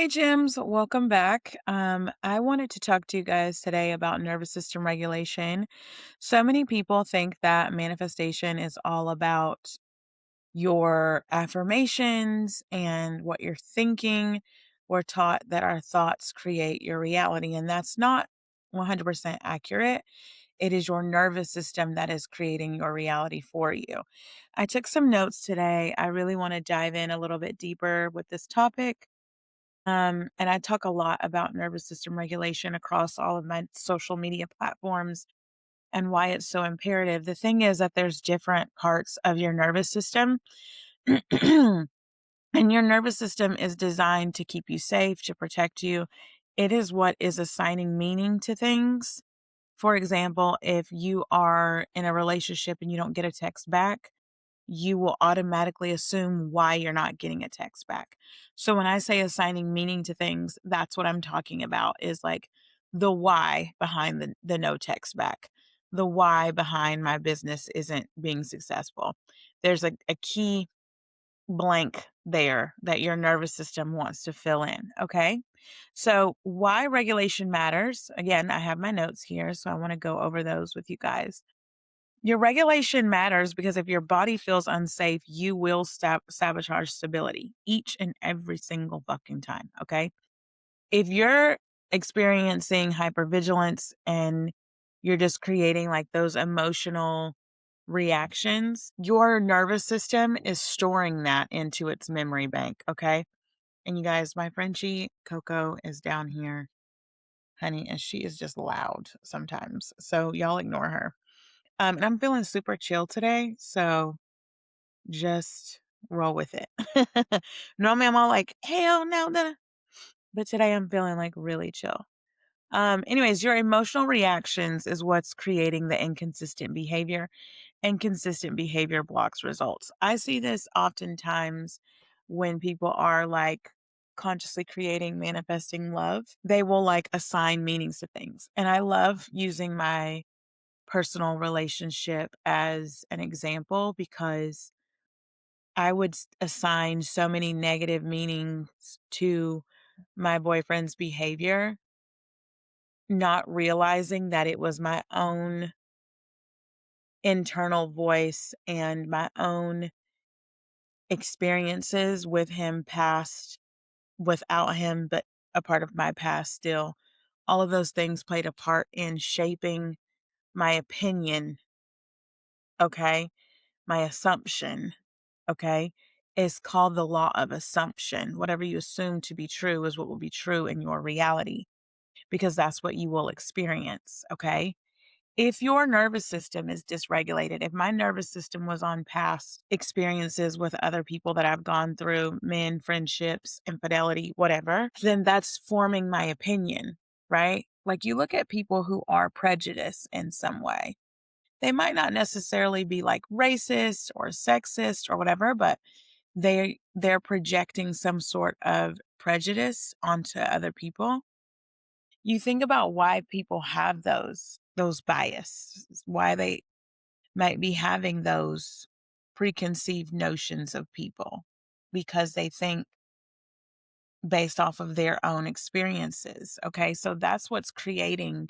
Hey, Jims, welcome back. I wanted to talk to you guys today about nervous system regulation. So many people think that manifestation is all about your affirmations and what you're thinking. We're taught that our thoughts create your reality, and that's not 100% accurate. It is your nervous system that is creating your reality for you. I took some notes today. I really want to dive in a little bit deeper with this topic. And I talk a lot about nervous system regulation across all of my social media platforms and why it's so imperative. The thing is that there's different parts of your nervous system, and your nervous system is designed to keep you safe, to protect you. It is what is assigning meaning to things. For example, if you are in a relationship and you don't get a text back, you will automatically assume why you're not getting a text back. So when I say assigning meaning to things, that's what I'm talking about is like the why behind the no text back, the why behind my business isn't being successful. There's a key blank there that your nervous system wants to fill in. Okay. So, why regulation matters. Again, I have my notes here, so I want to go over those with you guys. Your regulation matters because if your body feels unsafe, you will sabotage stability each and every single fucking time. Okay. If you're experiencing hypervigilance and you're just creating like those emotional reactions, your nervous system is storing that into its memory bank. Okay. And you guys, my Frenchie Coco is down here, honey, and she is just loud sometimes. So y'all ignore her. And I'm feeling super chill today, so just roll with it. Normally, I'm all like, "Hell no, no," but today I'm feeling like really chill. Anyways, your emotional reactions is what's creating the inconsistent behavior, and consistent behavior blocks results. I see this oftentimes when people are like consciously creating, manifesting love. They will like assign meanings to things, and I love using my personal relationship as an example because I would assign so many negative meanings to my boyfriend's behavior, not realizing that it was my own internal voice and my own experiences with him past without him, but a part of my past still. All of those things played a part in shaping my opinion, okay? My assumption, okay, is called the law of assumption. Whatever you assume to be true is what will be true in your reality because that's what you will experience, okay? If your nervous system is dysregulated, if my nervous system was on past experiences with other people that I've gone through, men, friendships, infidelity, whatever, then that's forming my opinion, right? Like you look at people who are prejudiced in some way. They might not necessarily be like racist or sexist or whatever, but they're projecting some sort of prejudice onto other people. You think about why people have those biases, why they might be having those preconceived notions of people because they think based off of their own experiences. Okay, so that's what's creating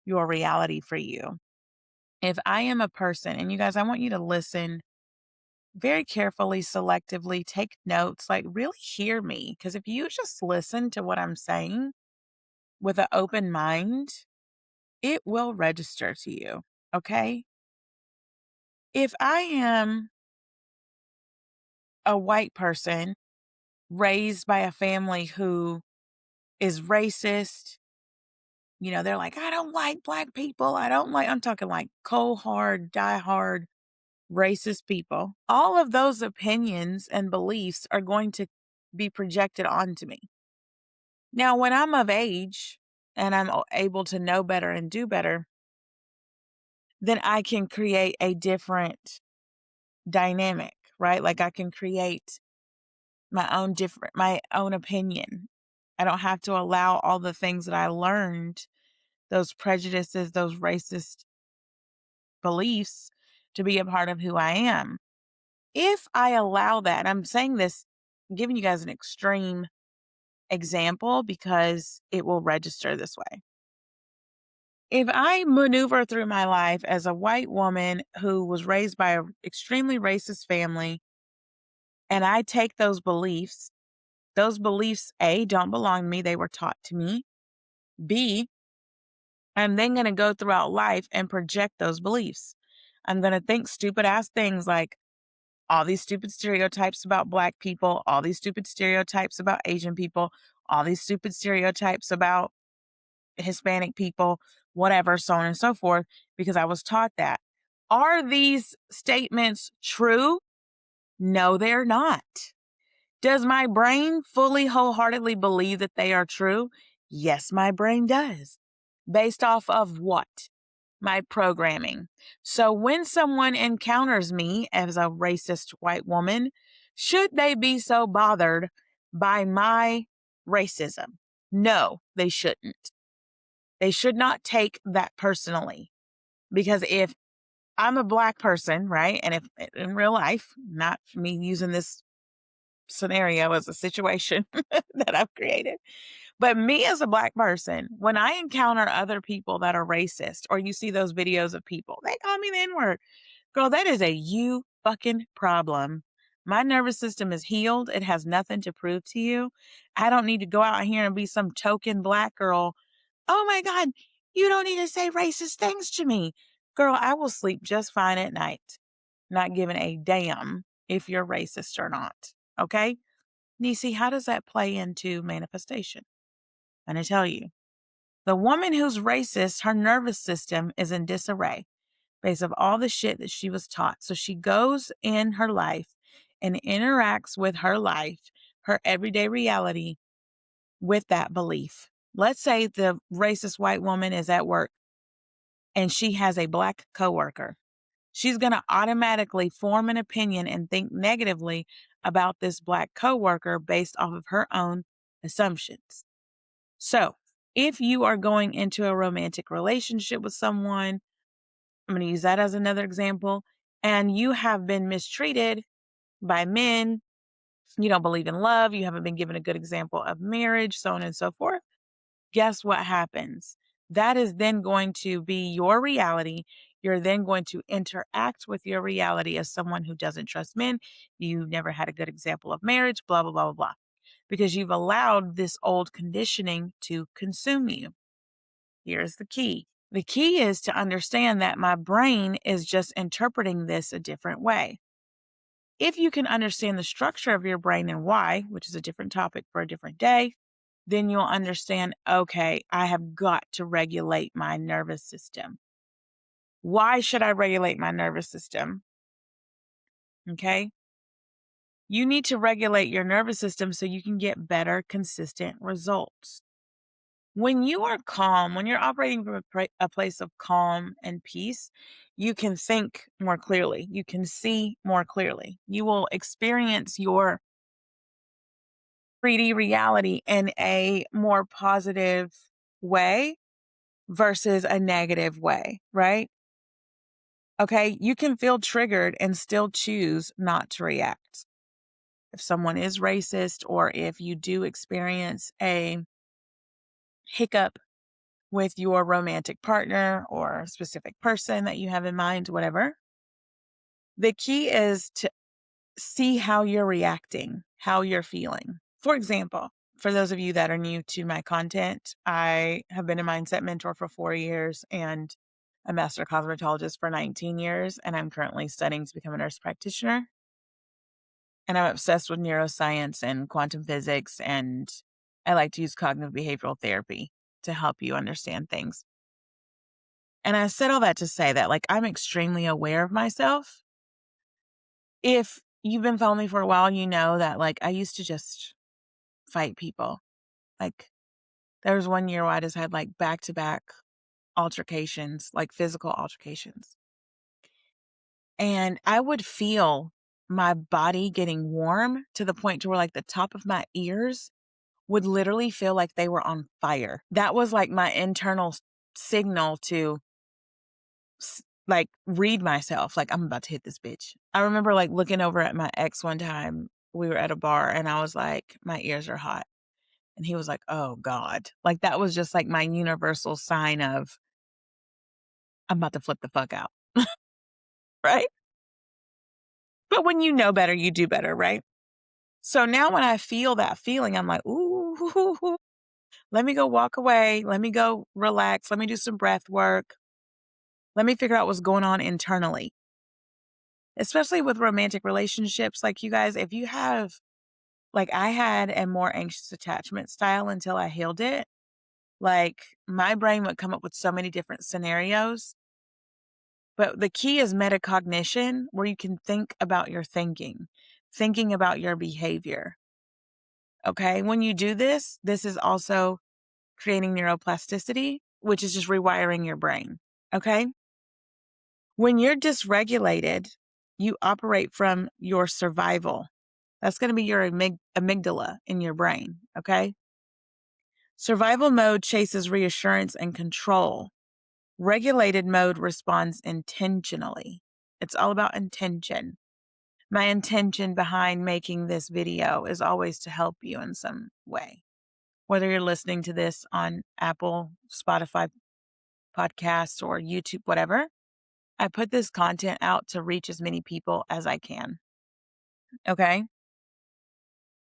your reality for you. If I am a person, and you guys, I want you to listen very carefully, selectively, take notes, like really hear me. Because if you just listen to what I'm saying with an open mind, it will register to you. Okay. If I am a white person raised by a family who is racist, they're like, I don't like black people. I'm talking like cold, hard, die hard, racist people. All of those opinions and beliefs are going to be projected onto me. Now, when I'm of age and I'm able to know better and do better, then I can create a different dynamic, right? Like I can create my own opinion. I don't have to allow all the things that I learned, those prejudices, those racist beliefs to be a part of who I am. If I allow that, I'm saying this, giving you guys an extreme example because it will register this way. If I maneuver through my life as a white woman who was raised by an extremely racist family, and I take those beliefs, A, don't belong to me, they were taught to me. B, I'm then going to go throughout life and project those beliefs. I'm going to think stupid ass things like all these stupid stereotypes about Black people, all these stupid stereotypes about Asian people, all these stupid stereotypes about Hispanic people, whatever, so on and so forth, because I was taught that. Are these statements true? No, they're not. Does my brain fully, wholeheartedly believe that they are true? Yes, my brain does. Based off of what? My programming. So when someone encounters me as a racist white woman, should they be so bothered by my racism? No, they shouldn't. They should not take that personally. Because if I'm a Black person, right? And if in real life, not me using this scenario as a situation that I've created, but me as a Black person, when I encounter other people that are racist, or you see those videos of people, they call me the N word. Girl, that is a you fucking problem. My nervous system is healed. It has nothing to prove to you. I don't need to go out here and be some token Black girl. Oh my God, you don't need to say racist things to me. Girl, I will sleep just fine at night, not giving a damn if you're racist or not. Okay? Niecy, how does that play into manifestation? I'm going to tell you. The woman who's racist, her nervous system is in disarray based of all the shit that she was taught. So she goes in her life and interacts with her life, her everyday reality with that belief. Let's say the racist white woman is at work and she has a Black coworker. She's going to automatically form an opinion and think negatively about this Black coworker based off of her own assumptions. So, if you are going into a romantic relationship with someone, I'm going to use that as another example, and you have been mistreated by men, you don't believe in love, you haven't been given a good example of marriage, so on and so forth, guess what happens? That is then going to be your reality. You're then going to interact with your reality as someone who doesn't trust men. You never had a good example of marriage, blah, blah, blah, blah, blah, because you've allowed this old conditioning to consume you. Here's the key. The key is to understand that my brain is just interpreting this a different way. If you can understand the structure of your brain and why, which is a different topic for a different day, then you'll understand, okay, I have got to regulate my nervous system. Why should I regulate my nervous system? Okay. You need to regulate your nervous system so you can get better, consistent results. When you are calm, when you're operating from a place of calm and peace, you can think more clearly. You can see more clearly. You will experience your 3D reality in a more positive way versus a negative way, right? Okay, you can feel triggered and still choose not to react. If someone is racist or if you do experience a hiccup with your romantic partner or a specific person that you have in mind, whatever, the key is to see how you're reacting, how you're feeling. For example, for those of you that are new to my content, I have been a mindset mentor for 4 years and a master cosmetologist for 19 years, and I'm currently studying to become a nurse practitioner. And I'm obsessed with neuroscience and quantum physics, and I like to use cognitive behavioral therapy to help you understand things. And I said all that to say that, like, I'm extremely aware of myself. If you've been following me for a while, you know that, like, I used to just fight people. Like, there was one year where I just had, like, back-to-back altercations, like, physical altercations. And I would feel my body getting warm to the point to where, like, the top of my ears would literally feel like they were on fire. That was, like, my internal signal to like read myself, like, I'm about to hit this bitch. I remember like looking over at my ex one time. We were at a bar and I was like, my ears are hot. And he was like, "Oh God." Like that was just like my universal sign of I'm about to flip the fuck out. Right? But when you know better, you do better, right? So now when I feel that feeling, I'm like, ooh, let me go walk away. Let me go relax. Let me do some breath work. Let me figure out what's going on internally, especially with romantic relationships. Like you guys, if you have, like I had a more anxious attachment style until I healed it. Like my brain would come up with so many different scenarios. But the key is metacognition, where you can think about your thinking about your behavior. Okay. When you do this, this is also creating neuroplasticity, which is just rewiring your brain. Okay. When you're dysregulated, you operate from your survival. That's going to be your amygdala in your brain. Okay. Survival mode chases reassurance and control. Regulated mode responds intentionally. It's all about intention. My intention behind making this video is always to help you in some way. Whether you're listening to this on Apple, Spotify podcasts, or YouTube, whatever, I put this content out to reach as many people as I can. Okay.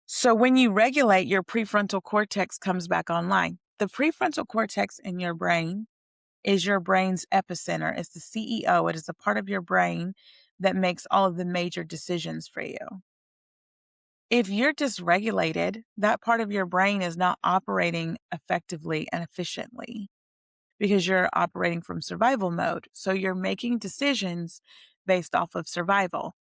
So when you regulate, your prefrontal cortex comes back online. The prefrontal cortex in your brain is your brain's epicenter. It's the CEO. It is a part of your brain that makes all of the major decisions for you. If you're dysregulated, that part of your brain is not operating effectively and efficiently because you're operating from survival mode. So you're making decisions based off of survival.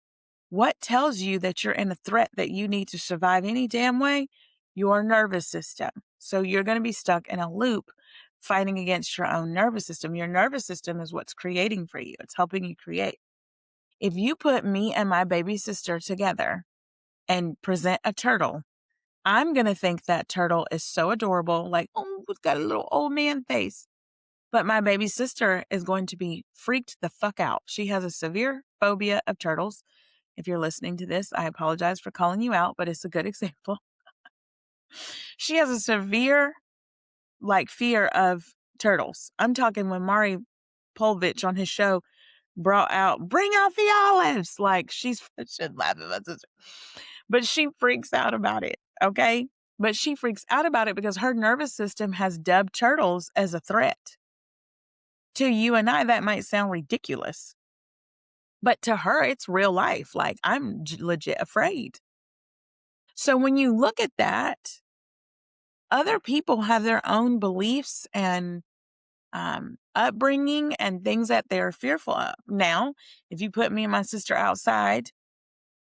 What tells you that you're in a threat that you need to survive any damn way? Your nervous system. So you're going to be stuck in a loop fighting against your own nervous system. Your nervous system is what's creating for you. It's helping you create. If you put me and my baby sister together and present a turtle, I'm going to think that turtle is so adorable, like, oh, it's got a little old man face. But my baby sister is going to be freaked the fuck out. She has a severe phobia of turtles. If you're listening to this, I apologize for calling you out, but it's a good example. She has a severe, fear of turtles. I'm talking when Mari Povich on his show bring out the olives. Like she's, I should laugh at my sister, but she freaks out about it. Okay. But she freaks out about it because her nervous system has dubbed turtles as a threat. To you and I, that might sound ridiculous, but to her, it's real life. Like I'm legit afraid. So when you look at that, other people have their own beliefs and upbringing and things that they're fearful of. Now, if you put me and my sister outside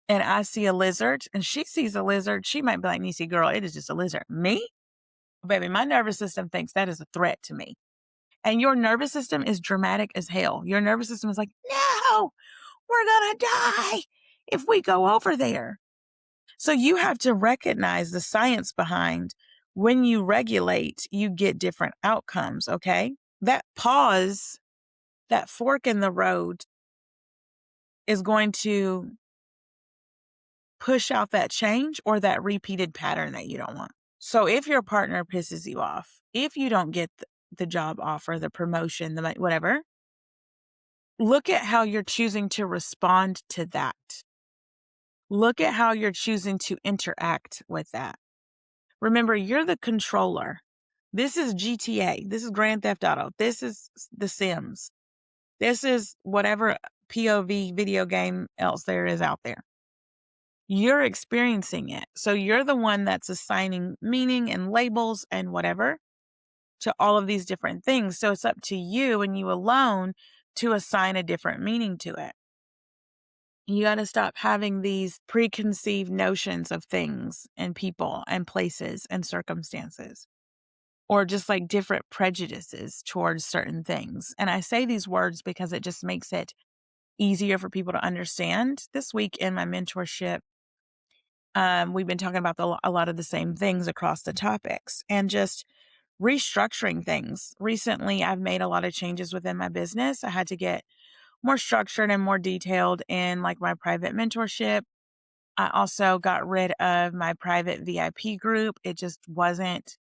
and I see a lizard and she sees a lizard, she might be like, Niecy, girl, it is just a lizard. Me? Baby, my nervous system thinks that is a threat to me. And your nervous system is dramatic as hell. Your nervous system is like, no, we're going to die if we go over there. So you have to recognize the science behind when you regulate, you get different outcomes. Okay. That pause, that fork in the road is going to push out that change or that repeated pattern that you don't want. So if your partner pisses you off, if you don't get the job offer, the promotion, the whatever, look at how you're choosing to respond to that. Look at how you're choosing to interact with that. Remember, you're the controller. This is GTA. This is Grand Theft Auto. This is The Sims. This is whatever POV video game else there is out there. You're experiencing it. So you're the one that's assigning meaning and labels and whatever to all of these different things. So it's up to you and you alone to assign a different meaning to it. You got to stop having these preconceived notions of things and people and places and circumstances, or just like different prejudices towards certain things. And I say these words because it just makes it easier for people to understand. This week in my mentorship, we've been talking about a lot of the same things across the topics and just restructuring things. Recently, I've made a lot of changes within my business. I had to get more structured and more detailed in like my private mentorship. I also got rid of my private VIP group. It just wasn't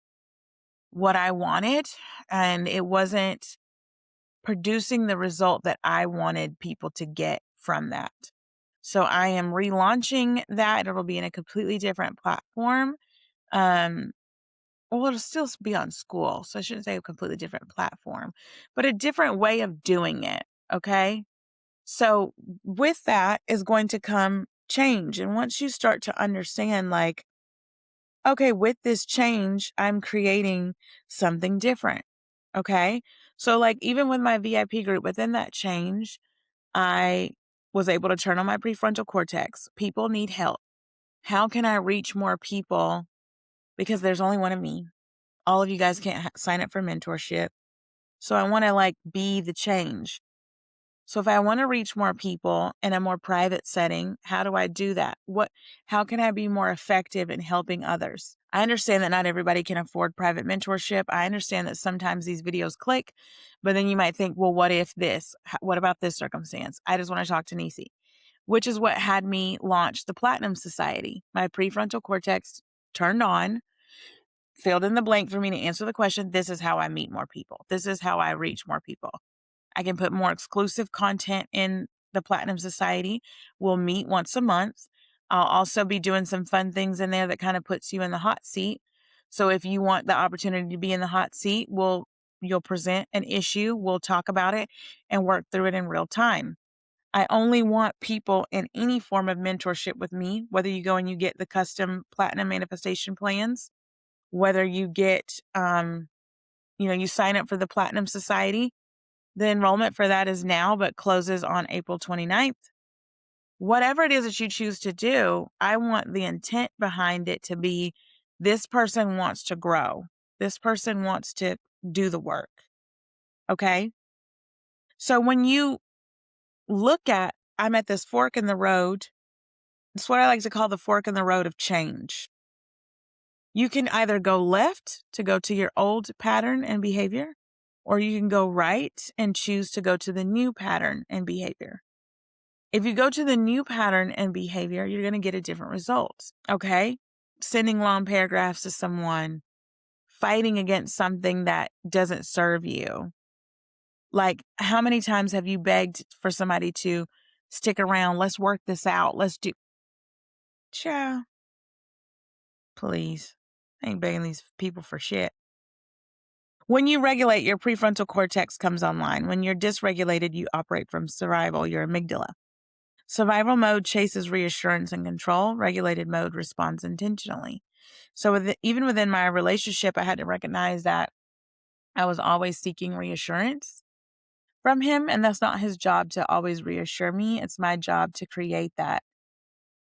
what I wanted, and it wasn't producing the result that I wanted people to get from that. So I am relaunching that. It'll be in a completely different platform. Um, well, it'll still be on school, so I shouldn't say a completely different platform, but a different way of doing it. Okay. So with that is going to come change. And once you start to understand, like, okay, with this change, I'm creating something different. Okay. So, like, even with my VIP group, within that change, I was able to turn on my prefrontal cortex. People need help. How can I reach more people? Because there's only one of me. All of you guys can't sign up for mentorship. So I want to like be the change. So if I want to reach more people in a more private setting, how do I do that? How can I be more effective in helping others? I understand that not everybody can afford private mentorship. I understand that sometimes these videos click, but then you might think, well, what if this? What about this circumstance? I just want to talk to Niecy, which is what had me launch the Platinum Society. My prefrontal cortex turned on, filled in the blank for me to answer the question. This is how I meet more people. This is how I reach more people. I can put more exclusive content in the Platinum Society. We'll meet once a month. I'll also be doing some fun things in there that kind of puts you in the hot seat. So if you want the opportunity to be in the hot seat, you'll present an issue, we'll talk about it and work through it in real time. I only want people in any form of mentorship with me, whether you go and you get the custom platinum manifestation plans, whether you get, you sign up for the Platinum Society. The enrollment for that is now, but closes on April 29th. Whatever it is that you choose to do, I want the intent behind it to be this person wants to grow. This person wants to do the work. Okay. So when you look at, I'm at this fork in the road. It's what I like to call the fork in the road of change. You can either go left to go to your old pattern and behavior, or you can go right and choose to go to the new pattern and behavior. If you go to the new pattern and behavior, you're going to get a different result. Okay. Sending long paragraphs to someone, fighting against something that doesn't serve you. Like, how many times have you begged for somebody to stick around? Let's work this out. Let's do. Child, please. I ain't begging these people for shit. When you regulate, your prefrontal cortex comes online. When you're dysregulated, you operate from survival, your amygdala. Survival mode chases reassurance and control. Regulated mode responds intentionally. So even within my relationship, I had to recognize that I was always seeking reassurance from him. And that's not his job to always reassure me. It's my job to create that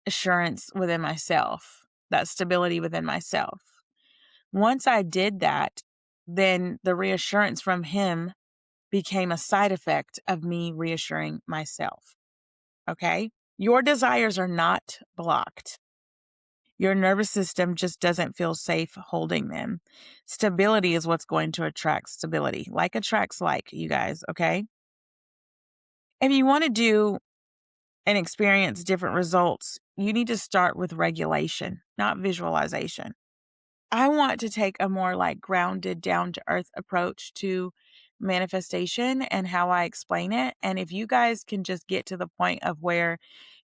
assurance within myself, that stability within myself. Once I did that, then the reassurance from him became a side effect of me reassuring myself. Okay? Your desires are not blocked. Your nervous system just doesn't feel safe holding them. Stability is what's going to attract stability. Like attracts like, you guys, okay? If you want to do and experience different results, you need to start with regulation, not visualization. I want to take a more like grounded, down to earth approach to manifestation and how I explain it. And if you guys can just get to the point of where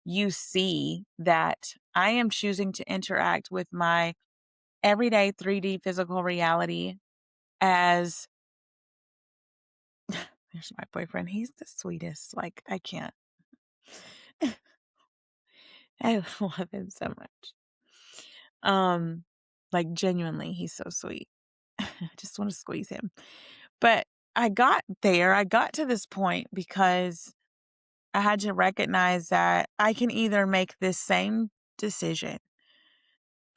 you see that I am choosing to interact with my everyday 3D physical reality as there's my boyfriend. He's the sweetest. Like, I can't. I love him so much. Like genuinely, he's so sweet. I just want to squeeze him. But I got to this point because I had to recognize that I can either make this same decision,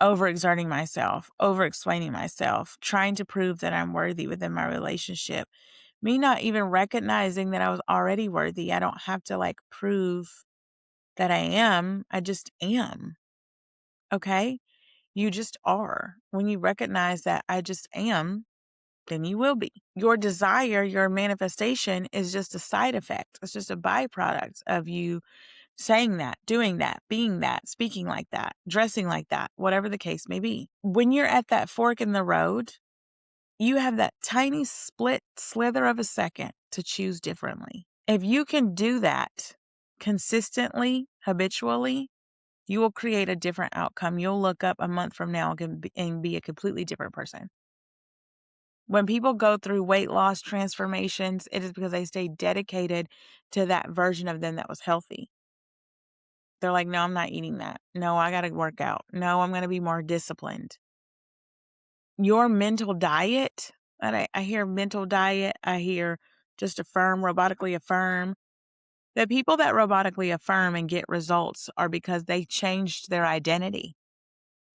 overexerting myself, over explaining myself, trying to prove that I'm worthy within my relationship, me not even recognizing that I was already worthy. I don't have to like prove that I am. I just am. Okay. You just are. When you recognize that I just am, then you will be. Your desire, your manifestation is just a side effect. It's just a byproduct of you saying that, doing that, being that, speaking like that, dressing like that, whatever the case may be. When you're at that fork in the road, you have that tiny split slither of a second to choose differently. If you can do that consistently, habitually, you will create a different outcome. You'll look up a month from now and be a completely different person. When people go through weight loss transformations, it is because they stay dedicated to that version of them that was healthy. They're like, no, I'm not eating that. No, I got to work out. No, I'm going to be more disciplined. Your mental diet, and I hear mental diet, I hear just affirm, robotically affirm. The people that robotically affirm and get results are because they changed their identity.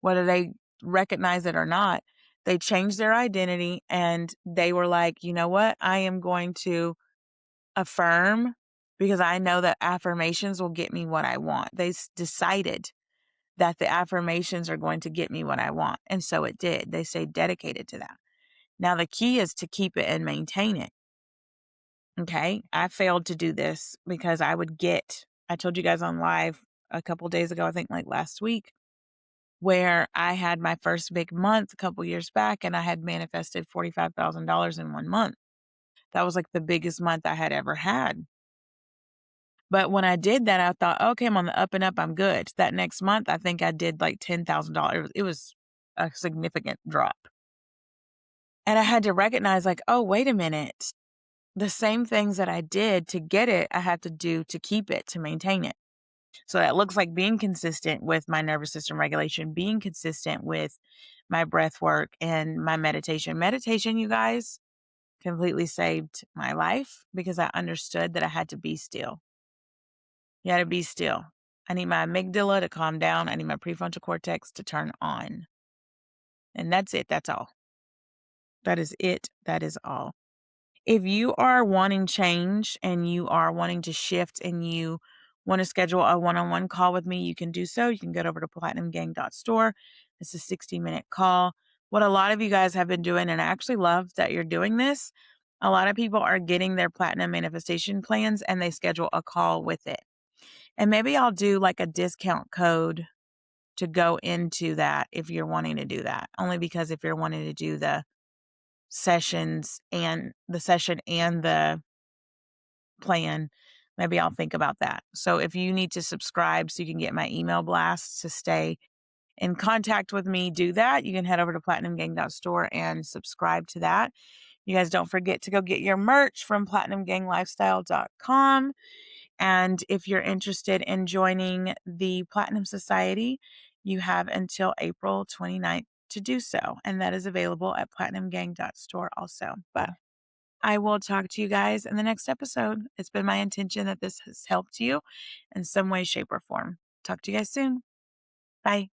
Whether they recognize it or not, they changed their identity and they were like, you know what? I am going to affirm because I know that affirmations will get me what I want. They decided that the affirmations are going to get me what I want. And so it did. They stayed dedicated to that. Now, the key is to keep it and maintain it. Okay. I failed to do this because I told you guys on live a couple days ago, I think like last week, where I had my first big month a couple years back and I had manifested $45,000 in 1 month. That was like the biggest month I had ever had. But when I did that, I thought, okay, I'm on the up and up. I'm good. That next month, I think I did like $10,000. It was a significant drop. And I had to recognize, like, oh, wait a minute. The same things that I did to get it, I had to do to keep it, to maintain it. So that looks like being consistent with my nervous system regulation, being consistent with my breath work and my meditation. Meditation, you guys, completely saved my life because I understood that I had to be still. You had to be still. I need my amygdala to calm down. I need my prefrontal cortex to turn on. And that's it. That's all. That is it. That is all. If you are wanting change and you are wanting to shift and you want to schedule a one-on-one call with me, you can do so. You can get over to platinumgang.store. It's a 60-minute call. What a lot of you guys have been doing, and I actually love that you're doing this, a lot of people are getting their platinum manifestation plans and they schedule a call with it. And maybe I'll do like a discount code to go into that if you're wanting to do that. Only because if you're wanting to do the session and the plan, maybe I'll think about that. So if you need to subscribe so you can get my email blasts to stay in contact with me, do that. You can head over to platinumgang.store and subscribe to that. You guys don't forget to go get your merch from platinumganglifestyle.com. And if you're interested in joining the Platinum Society, you have until April 29th to do so. And that is available at platinumgang.store also. But I will talk to you guys in the next episode. It's been my intention that this has helped you in some way, shape, or form. Talk to you guys soon. Bye.